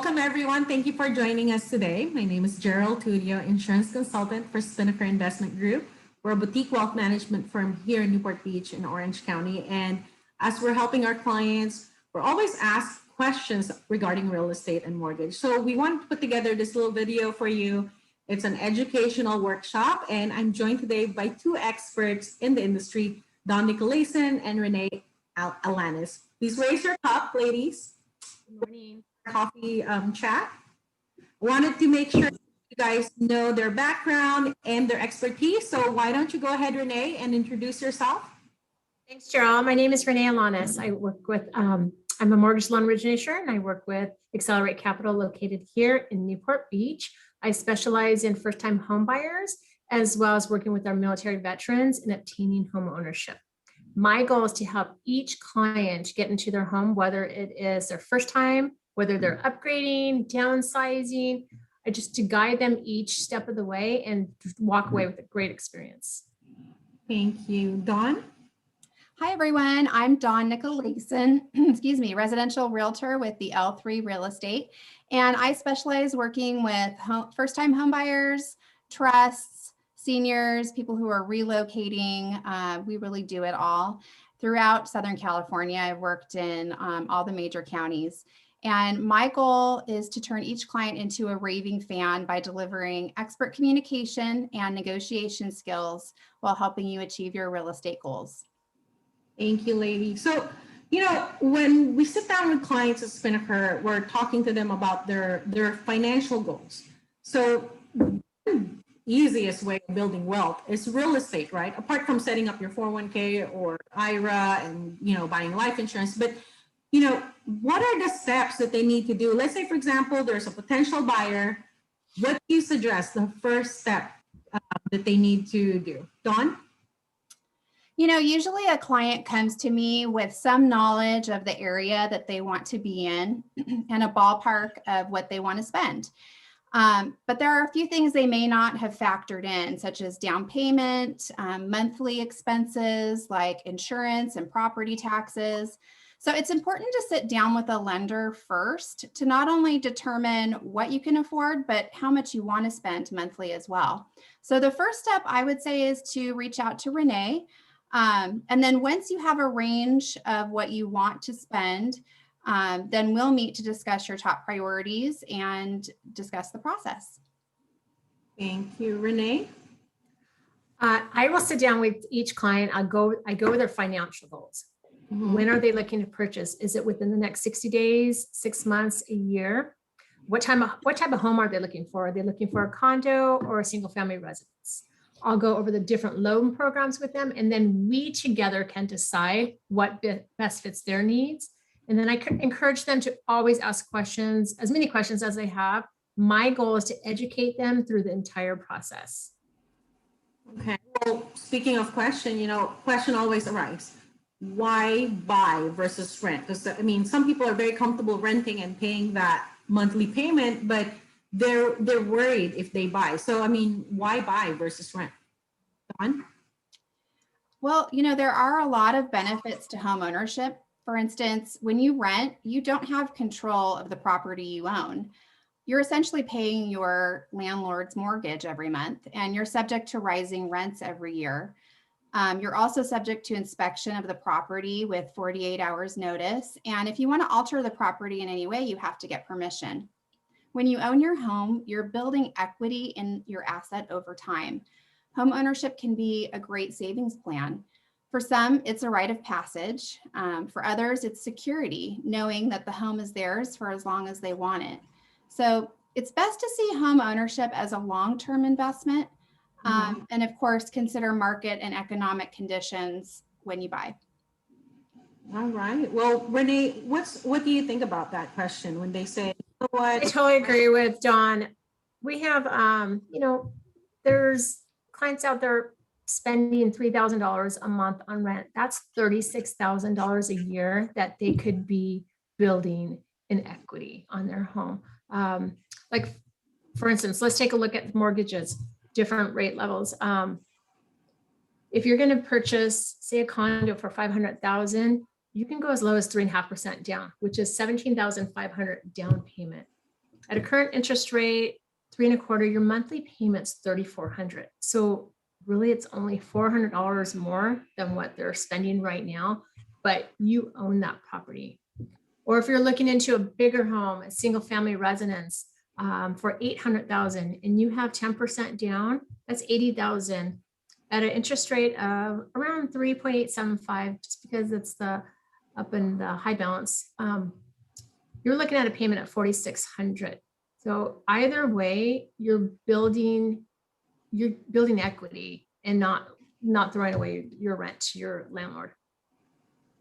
welcome everyone. Thank you for joining us today. My name is Gerald Tudio, insurance consultant for Spinnaker Investment Group. We're a boutique wealth management firm here in Newport Beach in Orange County. And as we're helping our clients, we're always asked questions regarding real estate and mortgage. So we want to put together this little video for you. It's an educational workshop, and I'm joined today by two experts in the industry, Don Nicolason and Renee Alanis. Please raise your cup, ladies. Good morning. Coffee chat. Wanted to make sure you guys know their background and their expertise. So why don't you go ahead, Renee, and introduce yourself? Thanks, Gerald. My name is Renee Alanis. I work with, I'm a mortgage loan originator, and I work with Accelerate Capital located here in Newport Beach. I specialize in first-time home buyers, as well as working with our military veterans in obtaining home ownership. My goal is to help each client get into their home, whether it is their first time, whether they're upgrading, downsizing, just to guide them each step of the way and walk away with a great experience. Thank you. Dawn? Hi, everyone. I'm Dawn Nicolason, residential realtor with the L3 Real Estate. And I specialize working with first-time homebuyers, trusts, seniors, people who are relocating. We really do it all. Throughout Southern California, I've worked in all the major counties. And my goal is to turn each client into a raving fan by delivering expert communication and negotiation skills while helping you achieve your real estate goals. Thank you, lady. So, when we sit down with clients at Spinnaker, we're talking to them about their financial goals. So the easiest way of building wealth is real estate, right? Apart from setting up your 401k or IRA and, buying life insurance. But, what are the steps that they need to do? Let's say, for example, there's a potential buyer. What do you suggest the first step that they need to do? Dawn? Usually a client comes to me with some knowledge of the area that they want to be in and a ballpark of what they want to spend. But there are a few things they may not have factored in, such as down payment, monthly expenses like insurance and property taxes. So it's important to sit down with a lender first to not only determine what you can afford, but how much you want to spend monthly as well. So the first step I would say is to reach out to Renee. And then once you have a range of what you want to spend, then we'll meet to discuss your top priorities and discuss the process. Thank you. Renee? I will sit down with each client. I go with their financial goals. Mm-hmm. When are they looking to purchase? Is it within the next 60 days, 6 months, a year? What type of home are they looking for? Are they looking for a condo or a single family residence? I'll go over the different loan programs with them, and then we together can decide what best fits their needs. And then I encourage them to always ask questions, as many questions as they have. My goal is to educate them through the entire process. Okay. Well, speaking of question, question always arises. Why buy versus rent? Because some people are very comfortable renting and paying that monthly payment, but they're worried if they buy. So, why buy versus rent? Dawn? Well, there are a lot of benefits to home ownership. For instance, when you rent, you don't have control of the property you own. You're essentially paying your landlord's mortgage every month, and you're subject to rising rents every year. You're also subject to inspection of the property with 48 hours notice. And if you want to alter the property in any way, you have to get permission. When you own your home, you're building equity in your asset over time. Home ownership can be a great savings plan. For some, it's a rite of passage. For others, it's security, knowing that the home is theirs for as long as they want it. So it's best to see home ownership as a long-term investment. And of course, consider market and economic conditions when you buy. All right. Well, Renee, what do you think about that question when they say, what? I totally agree with Dawn. We have, there's clients out there spending $3,000 a month on rent. That's $36,000 a year that they could be building in equity on their home. Like, for instance, let's take a look at mortgages, different rate levels. If you're going to purchase, say, a condo for $500,000, you can go as low as 3.5% down, which is $17,500 down payment. At a current interest rate, 3.25, your monthly payment's $3,400. So really it's only $400 more than what they're spending right now, but you own that property. Or if you're looking into a bigger home, a single family residence for $800,000 and you have 10% down, that's $80,000 at an interest rate of around 3.875, just because it's the up in the high balance. You're looking at a payment of $4,600. So either way, you're building equity and not throwing away your rent to your landlord.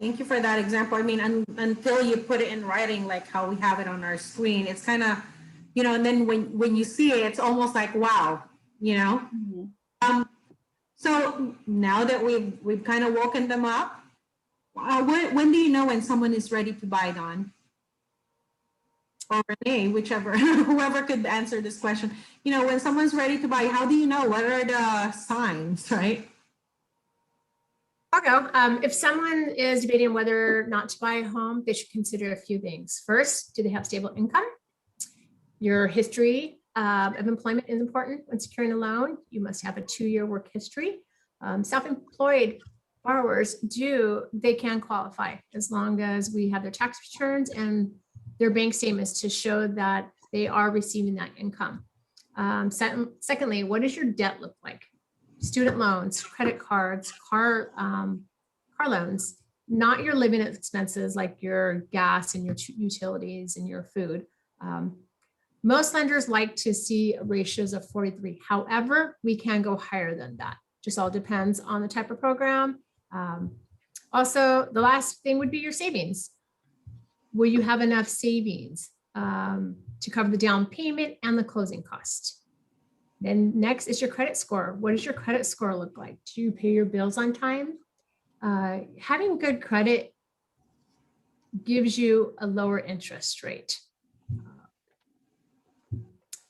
Thank you for that example. I mean, until you put it in writing, like how we have it on our screen, it's kind of, and then when you see it, it's almost like, wow, Mhm. So now that we've kind of woken them up, when do you know when someone is ready to buy, Dawn? Or Renee, whichever, whoever could answer this question. When someone's ready to buy, how do you know? What are the signs, right? I'll go. If someone is debating whether or not to buy a home, they should consider a few things. First, do they have stable income? Your history of employment is important when securing a loan. You must have a 2-year work history. Self-employed borrowers they can qualify as long as we have their tax returns and their bank statements to show that they are receiving that income. Secondly, what does your debt look like? Student loans, credit cards, car loans, not your living expenses like your gas and your utilities and your food. Most lenders like to see ratios of 43. However, we can go higher than that. Just all depends on the type of program. Also, the last thing would be your savings. Will you have enough savings to cover the down payment and the closing cost? Then next is your credit score. What does your credit score look like? Do you pay your bills on time? Having good credit gives you a lower interest rate.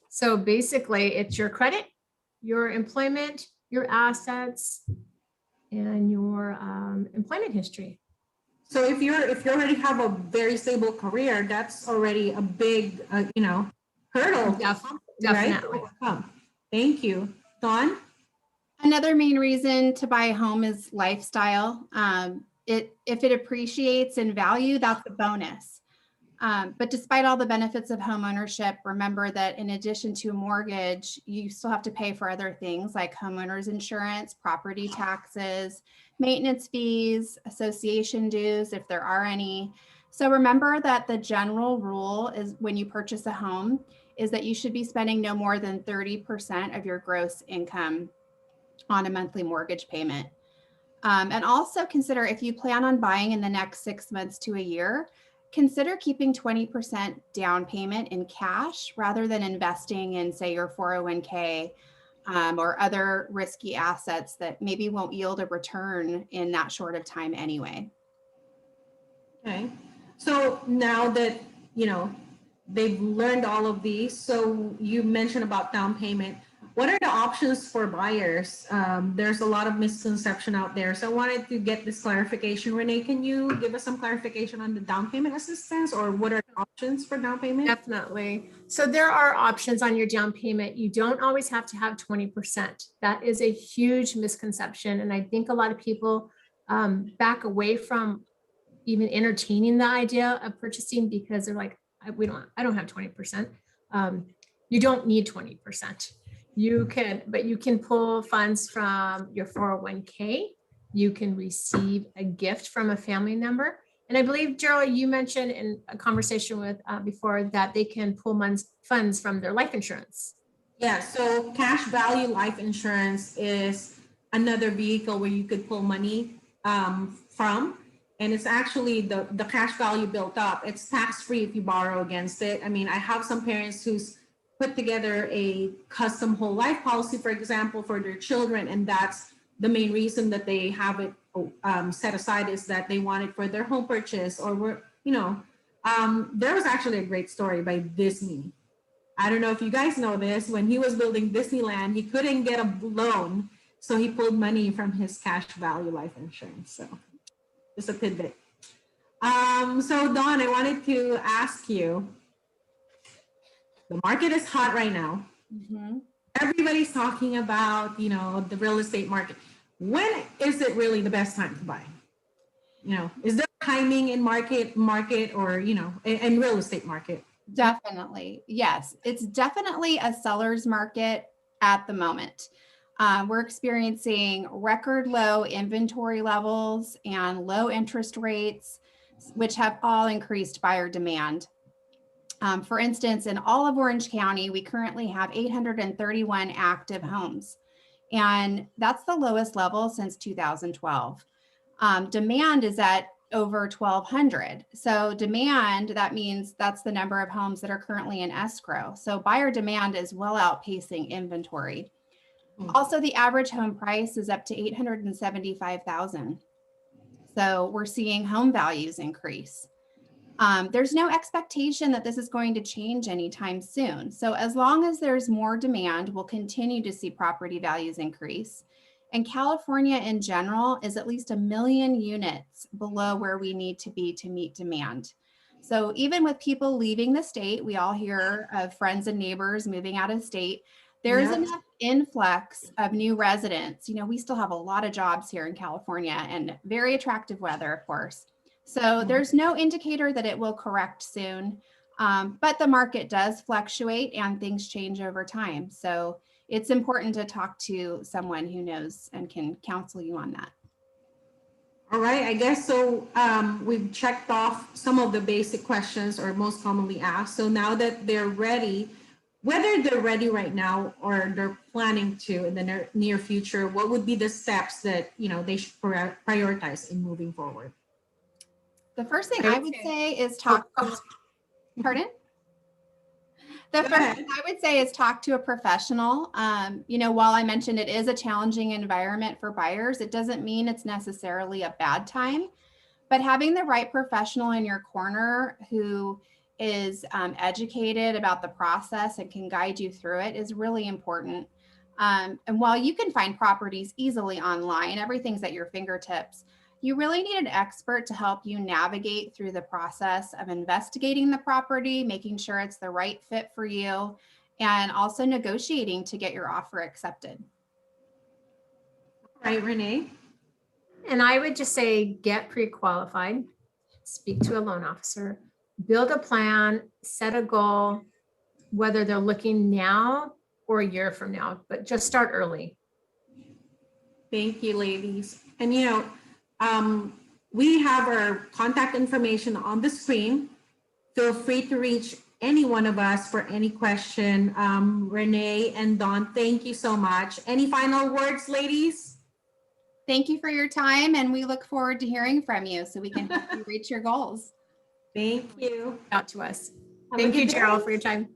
So basically, it's your credit, your employment, your assets, and your employment history. So if you already have a very stable career, that's already a big, hurdle, Definitely. right? Thank you. Dawn? Another main reason to buy a home is lifestyle. If it appreciates in value, that's a bonus. But despite all the benefits of home ownership, remember that in addition to a mortgage, you still have to pay for other things like homeowners insurance, property taxes, maintenance fees, association dues, if there are any. So remember that the general rule is when you purchase a home is that you should be spending no more than 30% of your gross income on a monthly mortgage payment. And also consider if you plan on buying in the next 6 months to a year, consider keeping 20% down payment in cash rather than investing in, say, your 401k or other risky assets that maybe won't yield a return in that short of time anyway. Okay. So now that, they've learned all of these, so you mentioned about down payment. What are the options for buyers? There's a lot of misconception out there. So I wanted to get this clarification. Renee, can you give us some clarification on the down payment assistance, or what are the options for down payment? Definitely. So there are options on your down payment. You don't always have to have 20%. That is a huge misconception. And I think a lot of people back away from even entertaining the idea of purchasing because they're like, I don't have 20%. You don't need 20%. You can pull funds from your 401k. You can receive a gift from a family member. And I believe, Gerald, you mentioned in a conversation with before that they can pull funds from their life insurance. Yeah, so cash value life insurance is another vehicle where you could pull money from. And it's actually the cash value built up. It's tax-free if you borrow against it. I mean, I have some parents who's put together a custom whole life policy, for example, for their children. And that's the main reason that they have it set aside, is that they want it for their home purchase, or there was actually a great story by Disney. I don't know if you guys know this. When he was building Disneyland, he couldn't get a loan. So he pulled money from his cash value life insurance. So just a tidbit. So Dawn, I wanted to ask you, the market is hot right now. Mhm. Everybody's talking about, the real estate market. When is it really the best time to buy? Is there timing in market or, in real estate market? Definitely. Yes. It's definitely a seller's market at the moment. We're experiencing record low inventory levels and low interest rates, which have all increased buyer demand. For instance, in all of Orange County, we currently have 831 active homes, and that's the lowest level since 2012. Demand is at over 1,200. So demand, that means that's the number of homes that are currently in escrow. So buyer demand is well outpacing inventory. Also, the average home price is up to $875,000. So we're seeing home values increase. There's no expectation that this is going to change anytime soon. So as long as there's more demand, we'll continue to see property values increase. And California in general is at least 1 million units below where we need to be to meet demand. So even with people leaving the state, we all hear of friends and neighbors moving out of state. There's Yep. enough influx of new residents. We still have a lot of jobs here in California and very attractive weather, of course. So there's no indicator that it will correct soon, but the market does fluctuate and things change over time. So it's important to talk to someone who knows and can counsel you on that. All right, I guess so. We've checked off some of the basic questions or most commonly asked. So now that they're ready, whether they're ready right now or they're planning to in the near future, what would be the steps that they should prioritize in moving forward? The first thing I would say is pardon? The Go first ahead. thing I would say is talk to a professional. While I mentioned it is a challenging environment for buyers, it doesn't mean it's necessarily a bad time. But having the right professional in your corner who is educated about the process and can guide you through it is really important. And while you can find properties easily online, everything's at your fingertips. You really need an expert to help you navigate through the process of investigating the property, making sure it's the right fit for you, and also negotiating to get your offer accepted. All right, Renee. And I would just say, get pre-qualified, speak to a loan officer, build a plan, set a goal, whether they're looking now or a year from now, but just start early. Thank you, ladies. And we have our contact information on the screen. Feel free to reach any one of us for any question. Renee and Dawn, thank you so much. Any final words, ladies? Thank you for your time, and we look forward to hearing from you so we can help you reach your goals. Thank you. Out to us. Have a Thank you, good day. Gerald, for your time.